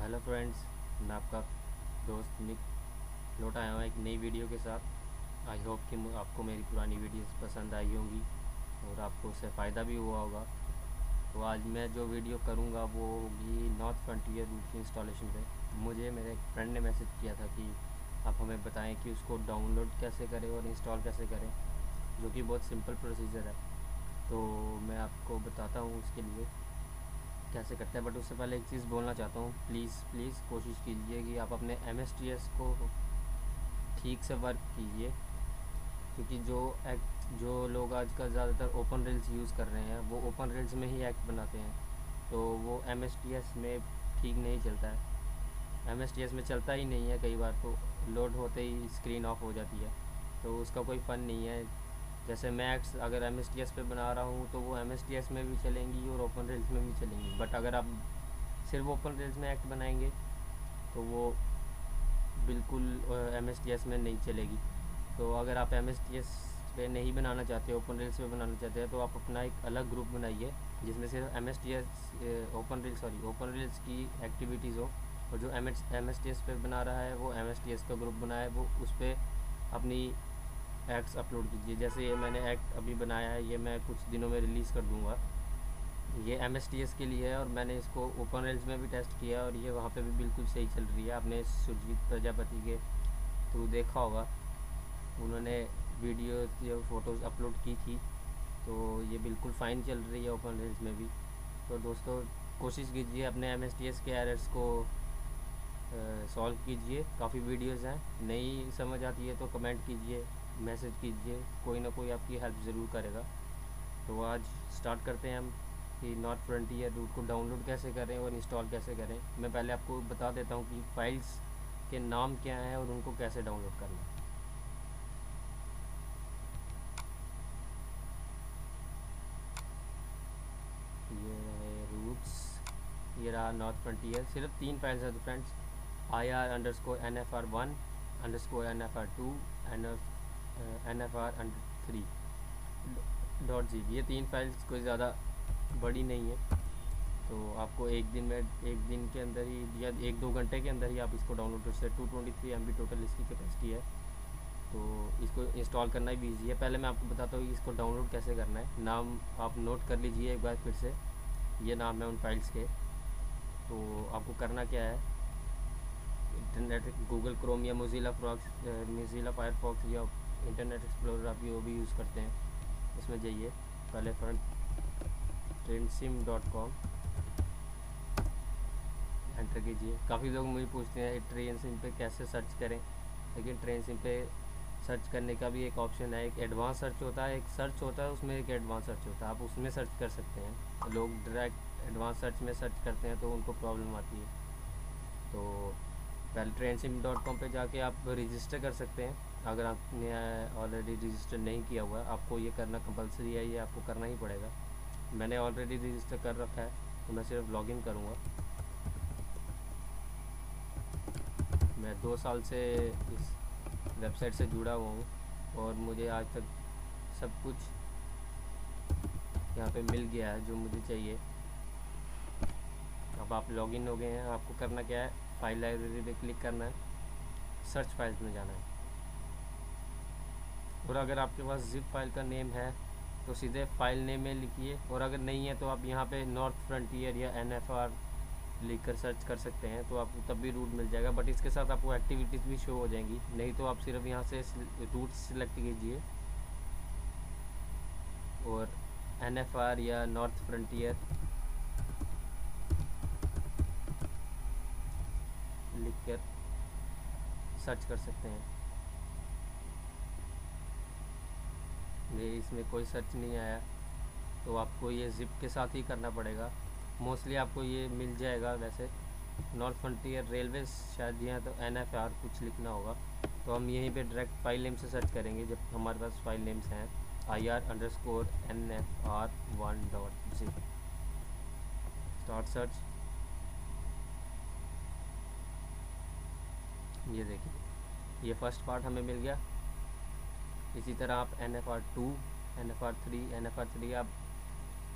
Hello friends, मैं आपका दोस्त निक लौट आया हूँ एक नई वीडियो के साथ। आई होप कि आपको मेरी पुरानी वीडियोस पसंद आई होंगी और आपको उससे फ़ायदा भी हुआ होगा। तो आज मैं जो वीडियो करूँगा वो होगी नॉर्थ फ्रंटियर रूट की इंस्टॉलेशन पे। मुझे मेरे एक फ्रेंड ने मैसेज किया था कि आप हमें बताएं कि उसको डाउनलोड कैसे करें और इंस्टॉल कैसे करें, जो कि बहुत सिंपल प्रोसीजर है। तो मैं आपको बताता हूँ उसके लिए कैसे करते हैं। बट उससे पहले एक चीज़ बोलना चाहता हूँ, प्लीज़ कोशिश कीजिए कि आप अपने MSTS को ठीक से वर्क कीजिए, क्योंकि जो लोग आजकल ज़्यादातर ओपन रेल्स यूज़ कर रहे हैं वो ओपन रेल्स में ही एक्ट बनाते हैं, तो वो MSTS में ठीक नहीं चलता है। MSTS में चलता ही नहीं है, कई बार तो लोड होते ही स्क्रीन ऑफ हो जाती है, तो उसका कोई फ़न नहीं है। जैसे मैक्स अगर MSTS पे बना रहा हूँ तो वो MSTS में भी चलेंगी और ओपन रेल्स में भी चलेंगी। बट अगर आप सिर्फ ओपन रेल्स में एक्ट बनाएंगे तो वो बिल्कुल MSTS में नहीं चलेगी। तो अगर आप MSTS पे नहीं बनाना चाहते, ओपन रेल्स पे बनाना चाहते हैं, तो आप अपना एक अलग ग्रुप बनाइए जिसमें सिर्फ ओपन रेल्स की एक्टिविटीज़ हो। और जो MSTS पे बना रहा है वो MSTS का ग्रुप बनाया है, वो उस पर अपनी एक्ट्स अपलोड कीजिए। जैसे ये मैंने एक्ट अभी बनाया है, ये मैं कुछ दिनों में रिलीज़ कर दूँगा। ये MSTS के लिए है और मैंने इसको ओपन रेल्स में भी टेस्ट किया और ये वहाँ पे भी बिल्कुल सही चल रही है। आपने सुरजीत प्रजापति के थ्रू देखा होगा, उन्होंने वीडियो या फ़ोटोज़ अपलोड की थी, तो ये बिल्कुल फ़ाइन चल रही है ओपन रेल्स में भी। तो दोस्तों, कोशिश कीजिए अपने MSTS के एरर्स को सॉल्व कीजिए। काफ़ी वीडियोस हैं, नहीं समझ आती है तो कमेंट कीजिए, मैसेज कीजिए, कोई ना कोई आपकी हेल्प ज़रूर करेगा। तो आज स्टार्ट करते हैं हम कि नॉर्थ फ्रंटियर रूट को डाउनलोड कैसे करें और इंस्टॉल कैसे करें। मैं पहले आपको बता देता हूँ कि फाइल्स के नाम क्या हैं और उनको कैसे डाउनलोड करना है। ये है रूट्स, ये रहा नॉर्थ फ्रंटियर। सिर्फ 3 फाइल्स हैं तो फ्रेंड्स, IR_NFR1_NFR2 NFR3 .zip। ये 3 फाइल्स कोई ज़्यादा बड़ी नहीं है, तो आपको एक दिन के अंदर ही या 1-2 घंटे के अंदर ही आप इसको डाउनलोड कर सकते। 223 MB टोटल इसकी कैपेसिटी है, तो इसको इंस्टॉल करना ही भी ईजी है। पहले मैं आपको बताता हूँ कि इसको डाउनलोड कैसे करना है। नाम आप नोट कर लीजिए एक बार फिर से, ये नाम है उन फाइल्स के। तो आपको करना क्या है, इंटरनेट गूगल क्रोम या मोज़िला फायरफॉक्स या इंटरनेट एक्सप्लोरर आप जो भी यूज़ करते हैं उसमें जाइए। पहले TrainSim.com एंटर कीजिए। काफ़ी लोग मुझे पूछते हैं ट्रेन सिम पे कैसे सर्च करें, लेकिन ट्रेन सिम पे सर्च करने का भी एक ऑप्शन है। एक एडवांस सर्च होता है, एक सर्च होता है, उसमें एक एडवांस सर्च होता है, आप उसमें सर्च कर सकते हैं। लोग डायरेक्ट एडवांस सर्च में सर्च करते हैं तो उनको प्रॉब्लम आती है। तो पहले TrainSim.com पे जाके आप रजिस्टर कर सकते हैं। अगर आपने ऑलरेडी रजिस्टर नहीं किया हुआ है, आपको ये करना कंपलसरी है, ये आपको करना ही पड़ेगा। मैंने ऑलरेडी रजिस्टर कर रखा है, तो मैं सिर्फ लॉगिन करूँगा। मैं 2 साल से इस वेबसाइट से जुड़ा हुआ हूँ और मुझे आज तक सब कुछ यहाँ पे मिल गया है जो मुझे चाहिए। अब आप लॉगिन हो गए हैं, आपको करना क्या है, फाइल लाइब्रेरी पे क्लिक करना है, सर्च फाइल्स में जाना है। और अगर आपके पास जिप फाइल का नेम है तो सीधे फाइल नेम में लिखिए, और अगर नहीं है तो आप यहाँ पे नॉर्थ फ्रंटियर या NFR लिखकर सर्च कर सकते हैं, तो आपको तब भी रूट मिल जाएगा। बट इसके साथ आपको एक्टिविटीज़ भी शो हो जाएंगी। नहीं तो आप सिर्फ यहाँ से रूट सिलेक्ट कीजिए और NFR या नॉर्थ फ्रंटियर लिखकर सर्च कर सकते हैं। मेरे इसमें कोई सर्च नहीं आया, तो आपको ये ज़िप के साथ ही करना पड़ेगा। मोस्टली आपको ये मिल जाएगा। वैसे नॉर्थ फ्रंटियर रेलवे शायद यहाँ तो NFR कुछ लिखना होगा, तो हम यहीं पे डायरेक्ट फाइल नेम से सर्च करेंगे जब हमारे पास फाइल नेम्स हैं। IR_NFR1.zip, start search. ये देखिए, ये फर्स्ट पार्ट हमें मिल गया। इसी तरह आप NFR2, NFR3 आप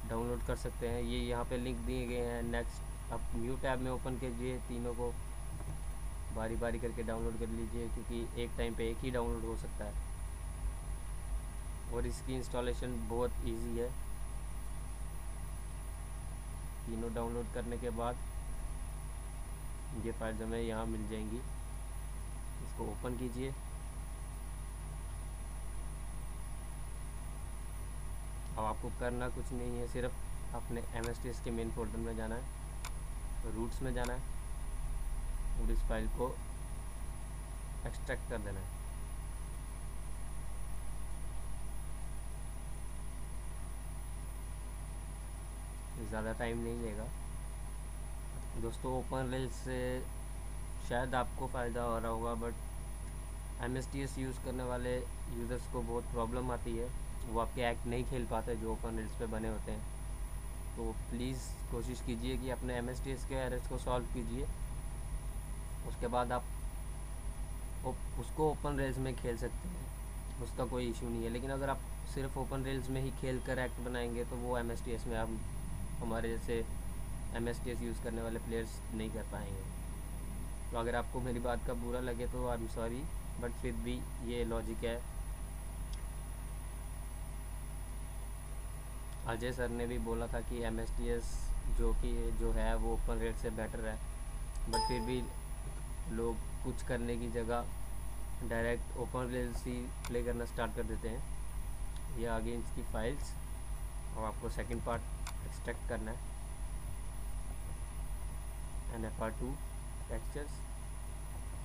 डाउनलोड कर सकते हैं। ये यहाँ पे लिंक दिए गए हैं, नेक्स्ट आप न्यू टैब में ओपन कीजिए, तीनों को बारी बारी करके डाउनलोड कर लीजिए, क्योंकि एक टाइम पे एक ही डाउनलोड हो सकता है और इसकी इंस्टॉलेशन बहुत इजी है। तीनों डाउनलोड करने के बाद ये फाइल्स हमें यहाँ मिल जाएंगी। इसको ओपन कीजिए। अब आपको करना कुछ नहीं है, सिर्फ अपने MSTS के मेन फोल्डर में जाना है, रूट्स में जाना है और इस फाइल को एक्सट्रैक्ट कर देना है। ज़्यादा टाइम नहीं लेगा दोस्तों। ओपन रेल से शायद आपको फ़ायदा हो रहा होगा, बट MSTS यूज़ करने वाले यूज़र्स को बहुत प्रॉब्लम आती है। वो आपके एक्ट नहीं खेल पाते जो ओपन रेल्स पे बने होते हैं। तो प्लीज़ कोशिश कीजिए कि अपने MSTS के एरर्स को सॉल्व कीजिए, उसके बाद आप उसको ओपन रेल्स में खेल सकते हैं, उसका कोई इशू नहीं है। लेकिन अगर आप सिर्फ ओपन रेल्स में ही खेल कर एक्ट बनाएंगे तो वो MSTS में आप हमारे जैसे MSTS यूज़ करने वाले प्लेयर्स नहीं कर पाएंगे। तो अगर आपको मेरी बात का बुरा लगे तो आई एम सॉरी, बट फिर भी ये लॉजिक है। अजय सर ने भी बोला था कि MSTS जो है वो ओपन रेट से बेटर है, बट फिर भी लोग कुछ करने की जगह डायरेक्ट ओपन रेल्स ही प्ले करना स्टार्ट कर देते हैं। ये आगे इसकी फाइल्स और आपको सेकंड पार्ट एक्सट्रैक्ट करना है। NFR2 टेक्सचर्स,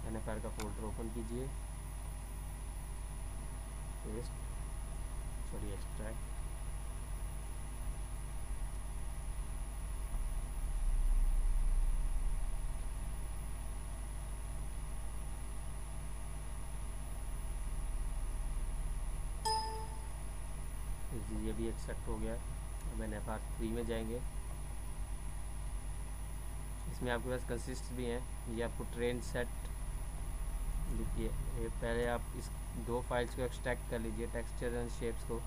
NFR का फोल्डर ओपन कीजिए, एक्सट्रैक्ट। ये भी एक्सेप्ट हो गया। अब NFR3 में जाएंगे। इसमें आपके पास कंसिस्ट भी हैं। ये आपको ट्रेन सेट देखिए, ये पहले आप इस दो फाइल्स को एक्सट्रैक्ट कर लीजिए, टेक्सचर एंड शेप्स को।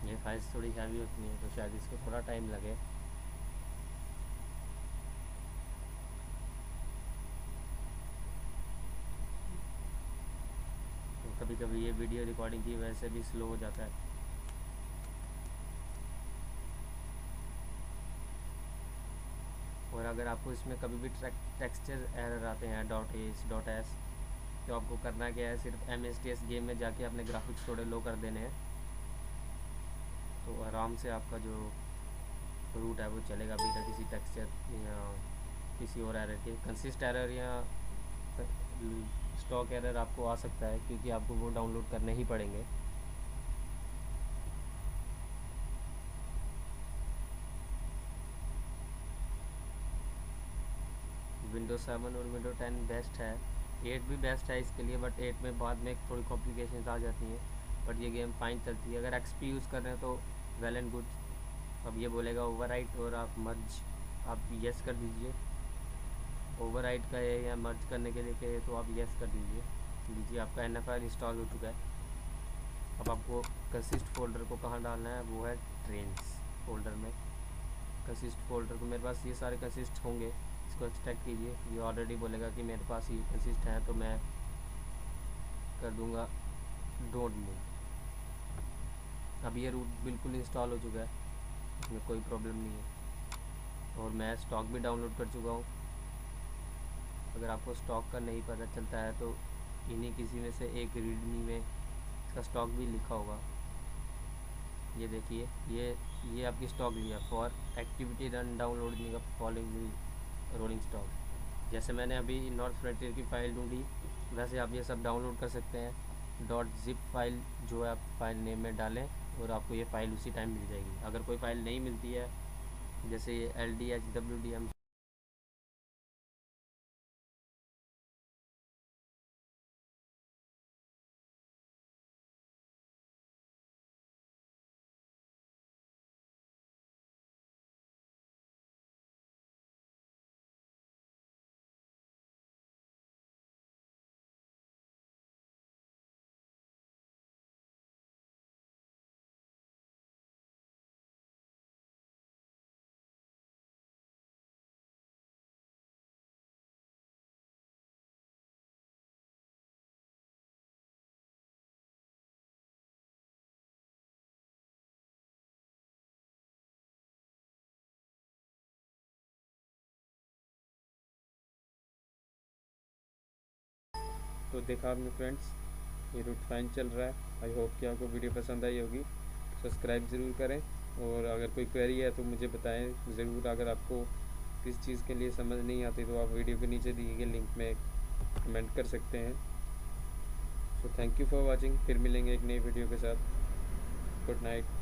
ये फाइल्स थोड़ी हैवी होती हैं तो शायद इसको थोड़ा टाइम लगे। तो कभी कभी ये वीडियो रिकॉर्डिंग की वजह से भी स्लो हो जाता है। और अगर आपको इसमें कभी भी टेक्सचर एरर आते हैं .h.s तो आपको करना क्या है, सिर्फ MSTS गेम में जाके अपने ग्राफिक्स थोड़े लो कर देने हैं, तो आराम से आपका जो रूट है वो चलेगा बिना किसी टेक्सचर या किसी और एरर के। कंसिस्ट एरर या स्टॉक एरर आपको आ सकता है क्योंकि आपको वो डाउनलोड करने ही पड़ेंगे। विंडोज़ 7 और विंडो 10 बेस्ट है, 8 भी बेस्ट है इसके लिए, बट 8 में बाद में थोड़ी कॉम्प्लिकेशंस आ जाती हैं, बट ये गेम फाइन चलती है। अगर XP यूज़ कर रहे हैं तो वेल एंड गुड। अब ये बोलेगा ओवरराइट और आप मर्ज, आप यस कर दीजिए। ओवरराइट का है या मर्ज करने के लिए कहे तो आप यस कर दीजिए। लीजिए आपका NFR इंस्टॉल हो चुका है। अब आपको कंसिस्ट फोल्डर को कहाँ डालना है, वो है ट्रेन्स फोल्डर में। कंसिस्ट फोल्डर को मेरे पास ये सारे कंसिस्ट होंगे, इसको एक्सट्रैक्ट कीजिए। ये ऑलरेडी बोलेगा कि मेरे पास ये कंसिस्ट है तो मैं कर दूंगा डोंट मूव। अब ये रूट बिल्कुल इंस्टॉल हो चुका है, इसमें कोई प्रॉब्लम नहीं है और मैं स्टॉक भी डाउनलोड कर चुका हूँ। अगर आपको स्टॉक का नहीं पता चलता है तो इन्हीं किसी में से एक रीडमी में इसका स्टॉक भी लिखा होगा। ये देखिए, ये आपकी स्टॉक लिया फॉर एक्टिविटी रन डाउनलोडिंग का फॉलोइंग रोलिंग स्टॉक। जैसे मैंने अभी नॉर्थ फ्रंटियर की फ़ाइल ढूंढी, वैसे आप ये सब डाउनलोड कर सकते हैं। .zip फाइल जो है आप फाइल नेम में डालें और आपको ये फ़ाइल उसी टाइम मिल जाएगी। अगर कोई फ़ाइल नहीं मिलती है, जैसे ये LDHWDM तो देखा आपने फ्रेंड्स, ये रूट फाइन चल रहा है। आई होप कि आपको वीडियो पसंद आई होगी। सब्सक्राइब ज़रूर करें, और अगर कोई क्वेरी है तो मुझे बताएं ज़रूर। अगर आपको किस चीज़ के लिए समझ नहीं आती तो आप वीडियो के नीचे दिए गए लिंक में कमेंट कर सकते हैं। So thank you for watching. फिर मिलेंगे एक नई वीडियो के साथ। Good night.